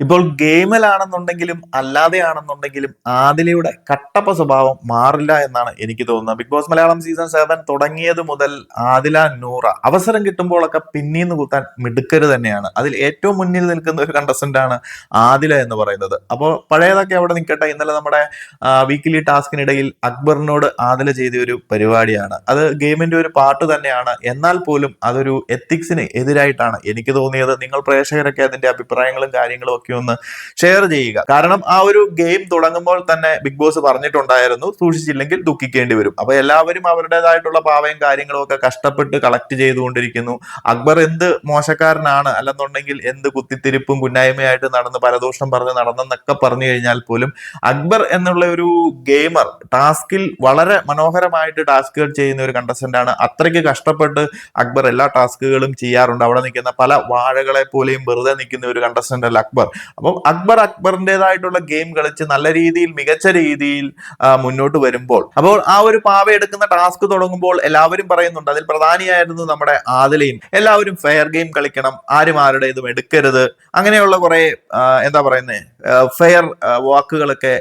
ഇപ്പോൾ ഗെയിമിലാണെന്നുണ്ടെങ്കിലും അല്ലാതെയാണെന്നുണ്ടെങ്കിലും ആദിലയുടെ കട്ടപ്പ സ്വഭാവം മാറില്ല എന്നാണ് എനിക്ക് തോന്നുന്നത്. ബിഗ് ബോസ് മലയാളം സീസൺ 7 തുടങ്ങിയത് മുതൽ ആദില നൂറ അവസരം കിട്ടുമ്പോഴൊക്കെ പിന്നീന്ന് കുത്താൻ മിടുക്കര് തന്നെയാണ്. അതിൽ ഏറ്റവും മുന്നിൽ നിൽക്കുന്ന ഒരു കണ്ടസ്റ്റന്റ് ആണ് ആദില എന്ന് പറയുന്നത്. അപ്പോൾ പഴയതൊക്കെ അവിടെ നിൽക്കട്ടെ, ഇന്നലെ നമ്മുടെ വീക്കിലി ടാസ്കിനിടയിൽ അക്ബറിനോട് ആദില ചെയ്ത ഒരു പരിപാടിയാണ്. അത് ഗെയിമിന്റെ ഒരു പാർട്ട് തന്നെയാണ്. എന്നാൽ പോലും അതൊരു എത്തിക്സിന് എതിരായിട്ടാണ് എനിക്ക് തോന്നിയത്. നിങ്ങൾ പ്രേക്ഷകരൊക്കെ അതിന്റെ അഭിപ്രായങ്ങളും കാര്യങ്ങളും ഒക്കെ ഒന്ന് ഷെയർ ചെയ്യുക. കാരണം ആ ഒരു ഗെയിം തുടങ്ങുമ്പോൾ തന്നെ ബിഗ് ബോസ് പറഞ്ഞിട്ടുണ്ടായിരുന്നു, സൂക്ഷിച്ചില്ലെങ്കിൽ ദുഃഖിക്കേണ്ടി വരും. അപ്പൊ എല്ലാവരും അവരുടേതായിട്ടുള്ള പാവയും കാര്യങ്ങളും ഒക്കെ കഷ്ടപ്പെട്ട് കളക്ട് ചെയ്തുകൊണ്ടിരിക്കുന്നു. അക്ബർ എന്ത് മോശക്കാരനാണ്, അല്ലെന്നുണ്ടെങ്കിൽ എന്ത് കുത്തിത്തിരിപ്പും കുന്നായ്മയായിട്ട് നടന്ന് പരദൂഷണം പറഞ്ഞ് നടന്നെന്നൊക്കെ പറഞ്ഞു കഴിഞ്ഞാൽ പോലും അക്ബർ എന്നുള്ള ഒരു ഗെയിമർ ടാസ്കിൽ വളരെ മനോഹരമായിട്ട് ടാസ്കുകൾ ചെയ്യുന്ന ഒരു കണ്ടസ്റ്റന്റ് ആണ്. അത്രയ്ക്ക് കഷ്ടപ്പെട്ട് അക്ബർ എല്ലാ ടാസ്കുകളും ചെയ്യാറുണ്ട്. അവിടെ നിൽക്കുന്ന പല വാഴകളെ പോലെയും വെറുതെ നിൽക്കുന്ന ഒരു കണ്ടസ്റ്റന്റ് അല്ല അക്ബർ. അപ്പം അക്ബറിന്റേതായിട്ടുള്ള ഗെയിം കളിച്ച് നല്ല രീതിയിൽ മികച്ച രീതിയിൽ മുന്നോട്ട് വരുമ്പോൾ, അപ്പോൾ ആ ഒരു പാവ എടുക്കുന്ന ടാസ്ക് തുടങ്ങുമ്പോൾ എല്ലാവരും പറയുന്നുണ്ട്, അതിൽ പ്രധാനിയായിരുന്നു നമ്മുടെ ആദിലയും. എല്ലാവരും ഫെയർ ഗെയിം കളിക്കണം, ആരും ആരുടേതും എടുക്കരുത്, അങ്ങനെയുള്ള കുറെ എന്താ പറയുന്നത് ഫെയർ വാക്കുകളൊക്കെ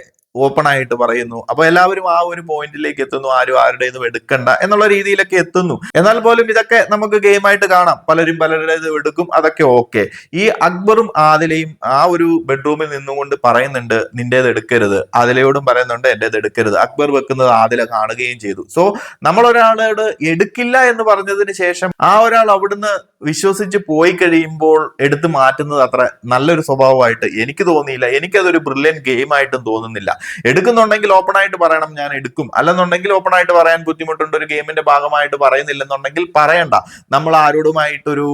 ഓപ്പൺ ആയിട്ട് പറയുന്നു. അപ്പൊ എല്ലാവരും ആ ഒരു പോയിന്റിലേക്ക് എത്തുന്നു, ആരും ആരുടേതും എടുക്കണ്ട എന്നുള്ള രീതിയിലൊക്കെ എത്തുന്നു. എന്നാൽ പോലും ഇതൊക്കെ നമുക്ക് ഗെയിമായിട്ട് കാണാം, പലരും പലരുടേതും എടുക്കും, അതൊക്കെ ഓക്കെ. ഈ അക്ബറും ആദിലയും ആ ഒരു ബെഡ്റൂമിൽ നിന്നുകൊണ്ട് പറയുന്നുണ്ട് നിന്റേത് എടുക്കരുത്, ആദിലയോടും പറയുന്നുണ്ട് എന്റേത് എടുക്കരുത്. അക്ബർ വെക്കുന്നത് ആദില കാണുകയും ചെയ്തു. സോ നമ്മൾ ഒരാളോട് എടുക്കില്ല എന്ന് പറഞ്ഞതിന് ശേഷം ആ ഒരാൾ അവിടുന്ന് വിശ്വസിച്ച് പോയി കഴിയുമ്പോൾ എടുത്തു മാറ്റുന്നത് അത്ര നല്ലൊരു സ്വഭാവമായിട്ട് എനിക്ക് തോന്നിയില്ല. എനിക്കതൊരു ബ്രില്യൻ ഗെയിം ആയിട്ടും തോന്നുന്നില്ല. എടുക്കുന്നുണ്ടെങ്കിൽ ഓപ്പൺ ആയിട്ട് പറയണം ഞാൻ എടുക്കും, അല്ലെന്നുണ്ടെങ്കിൽ ഓപ്പൺ ആയിട്ട് പറയാൻ ബുദ്ധിമുട്ടുണ്ട്, ഒരു ഗെയിമിന്റെ ഭാഗമായിട്ട് പറയുന്നില്ലെന്നുണ്ടെങ്കിൽ പറയണ്ട. നമ്മൾ ആരോടുമായിട്ടൊരു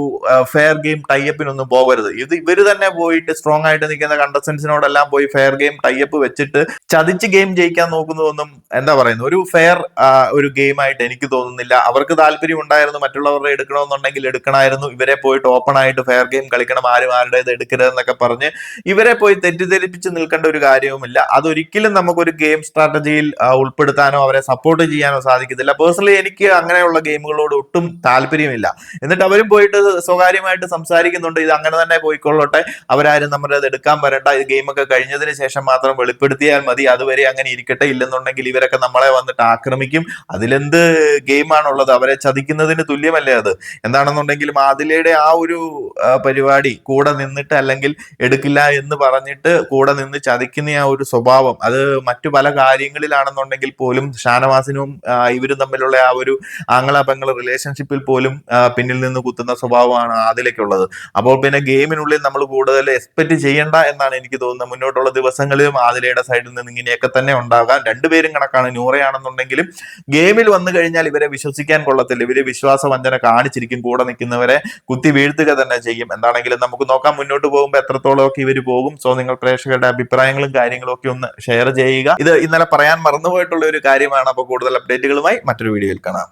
ഫെയർ ഗെയിം ടൈപ്പിനൊന്നും പോകരുത്. ഇവര് തന്നെ പോയിട്ട് സ്ട്രോങ് ആയിട്ട് നിൽക്കുന്ന കണ്ടസ്റ്റൻസിനോടെല്ലാം പോയി ഫെയർ ഗെയിം ടൈപ്പ് വെച്ചിട്ട് ചതിച്ച് ഗെയിം ജയിക്കാൻ നോക്കുന്നതൊന്നും എന്താ പറയുന്നത് ഒരു ഫെയർ ഒരു ഗെയിം ആയിട്ട് എനിക്ക് തോന്നുന്നില്ല. അവർക്ക് താല്പര്യം ഉണ്ടായിരുന്നു മറ്റുള്ളവരുടെ എടുക്കണമെന്നുണ്ടെങ്കിൽ എടുക്കണമായിരുന്നു. ഇവരെ പോയിട്ട് ഓപ്പൺ ആയിട്ട് ഫെയർ ഗെയിം കളിക്കണം, ആരും ആരുടേത് എടുക്കരുതെന്നൊക്കെ പറഞ്ഞ് ഇവരെ പോയി തെറ്റിദ്ധരിപ്പിച്ച് നിൽക്കേണ്ട ഒരു കാര്യവുമില്ല. അതൊരിക്കലും നമുക്കൊരു ഗെയിം സ്ട്രാറ്റജിയിൽ ഉൾപ്പെടുത്താനോ അവരെ സപ്പോർട്ട് ചെയ്യാനോ സാധിക്കത്തില്ല. പേഴ്സണലി എനിക്ക് അങ്ങനെയുള്ള ഗെയിമുകളോട് ഒട്ടും താല്പര്യമില്ല. എന്നിട്ട് അവരും പോയിട്ട് സ്വകാര്യമായിട്ട് സംസാരിക്കുന്നുണ്ട്, ഇത് അങ്ങനെ തന്നെ പോയിക്കൊള്ളട്ടെ, അവരാരും നമ്മുടെ അത് എടുക്കാൻ വരണ്ട, ഇത് ഗെയിമൊക്കെ കഴിഞ്ഞതിന് ശേഷം മാത്രം വെളിപ്പെടുത്തിയാൽ മതി, അതുവരെ അങ്ങനെ ഇരിക്കട്ടെ, ഇല്ലെന്നുണ്ടെങ്കിൽ ഇവരൊക്കെ നമ്മളെ വന്നിട്ട് ആക്രമിക്കും. അതിലെന്ത് ഗെയിമാണുള്ളത്? അവരെ ചതിക്കുന്നതിന് തുല്യമല്ലേ അത്? എന്താണെന്നുണ്ടെങ്കിലും ആദിലയുടെ ആ ഒരു പരിപാടി കൂടെ നിന്നിട്ട്, അല്ലെങ്കിൽ എടുക്കില്ല എന്ന് പറഞ്ഞിട്ട് കൂടെ നിന്ന് ചതിക്കുന്ന ആ ഒരു സ്വഭാവം, അത് മറ്റു പല കാര്യങ്ങളിലാണെന്നുണ്ടെങ്കിൽ പോലും ഷാനവാസിനും ഇവരും തമ്മിലുള്ള ആ ഒരു ആങ്ങള പെങ്ങള റിലേഷൻഷിപ്പിൽ പോലും പിന്നിൽ നിന്ന് കുത്തുന്ന സ്വഭാവമാണ് ആദിലയ്ക്കുള്ളത്. അപ്പോൾ പിന്നെ ഗെയിമിനുള്ളിൽ നമ്മൾ കൂടുതൽ എക്സ്പെക്ട് ചെയ്യണ്ട എന്നാണ് എനിക്ക് തോന്നുന്നത്. മുന്നോട്ടുള്ള ദിവസങ്ങളിലും ആദിലയുടെ സൈഡിൽ നിന്ന് ഇങ്ങനെയൊക്കെ തന്നെ ഉണ്ടാകാം. രണ്ടുപേരും കണക്കാണ്. നൂറയാണെന്നുണ്ടെങ്കിലും ഗെയിമിൽ വന്നു കഴിഞ്ഞാൽ ഇവരെ വിശ്വസിക്കാൻ കൊള്ളത്തില്ല. ഇവര് വിശ്വാസവഞ്ചന കാണിച്ചിരിക്കും, കൂടെ നിൽക്കുന്നവരെ കുത്തി വീഴ്ത്തുക തന്നെ ചെയ്യും. എന്താണെങ്കിലും നമുക്ക് നോക്കാം മുന്നോട്ട് പോകുമ്പോൾ എത്രത്തോളം ഒക്കെ ഇവർ പോകും. സോ നിങ്ങൾ പ്രേക്ഷകരുടെ അഭിപ്രായങ്ങളും കാര്യങ്ങളും ഒക്കെ ഒന്ന് ഷെയർ ചെയ്യുക. ഇത് ഇന്നലെ പറയാൻ മറന്നുപോയിട്ടുള്ള ഒരു കാര്യമാണ്. അപ്പോൾ കൂടുതൽ അപ്ഡേറ്റുകളുമായി മറ്റൊരു വീഡിയോയിൽ കാണാം.